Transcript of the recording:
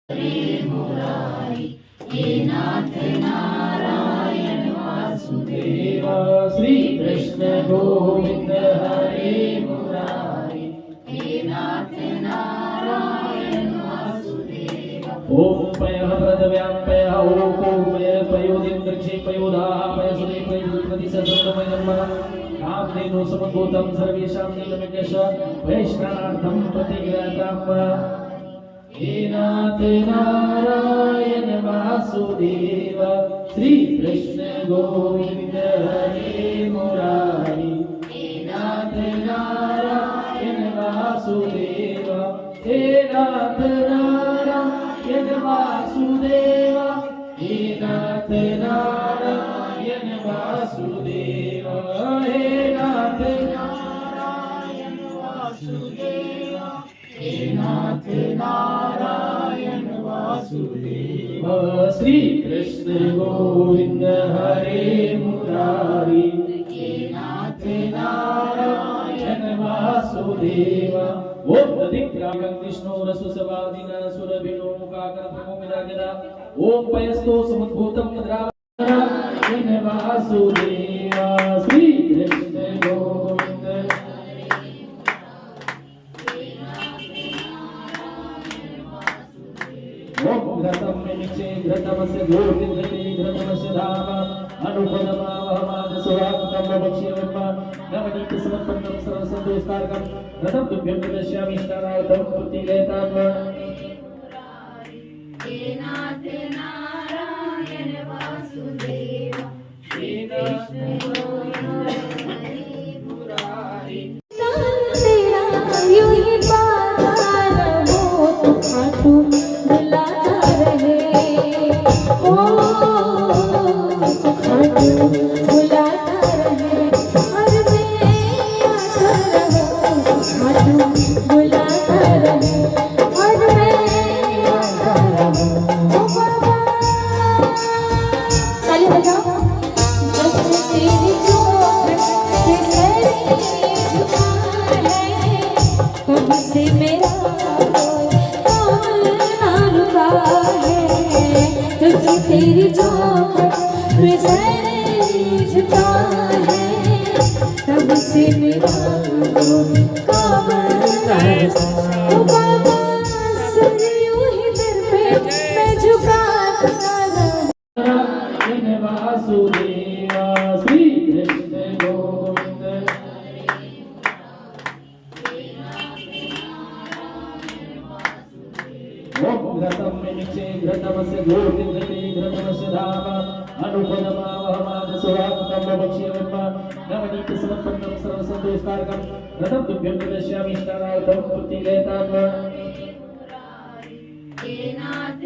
मुरारी हे नाथ नारायण वासुदेव श्री कृष्ण गोविंद हरे मुरारी हे नाथ नारायण वासुदेव। ओम पयः प्रथव्यां पयः ओको पयः पयोदिन्द्रक्षे पयोदाः पयसुदे पयजुत्पति ससंगमयम् कामधेनु समभूतं सर्वेषां नीलमेकश वैष्णवार्थं प्रतिग्रहताम्। हे नाथ नारायण वासुदेव श्री कृष्ण गोविंद हरे मुरारी हे नाथ नारायण वासुदेव हे नाथ नारायण वासुदेव हे नाथ नारायण वासुदेव हे नाथ नारायण वासुदेव हे नाथ नारायण वासुदेव श्री कृष्ण गोविंद हरे मुरारी हे नाथ नारायण वासुदेव। ओम दधिक्रागं विष्णु रसुसवादिना सुरभिनो मुखाकर प्रमुमिदागदा ओम पयस्तो समुद्भूतं नारायण वासुदेव श्री कृष्ण गोविंद ओम घृतं मिचे घृतमस्य गोविन्दते घृतमस्य धाम अनुपदमावहमाद सुराकुतं भक्ष्यवन्मा नवनीत समर्पणं सर्वसन्तोषकारकं घृतं तुभ्यं दर्शयामि इष्टानार्थं प्रतिलेताम्। हे नाथ नारायण वासुदेव श्री कृष्ण गोविंद हरे मुरारी। तेरी चौखट पे सर झुका है तब से मेरा काम यूं ही दर पे मैं झुका वासुदेव श्री कृष्ण गोविंद ओम घृतं मिचे घृतमस्य गोविन्दते घृतमस्य धाम अनुपदमावहमाद सुराकुतं भक्ष्यवन्मा नवनीत समर्पणं सर्वसन्तोषकारकं घृतं तुभ्यं दर्शयामि इष्टानार्थं प्रतिलेताम्। हे नाथ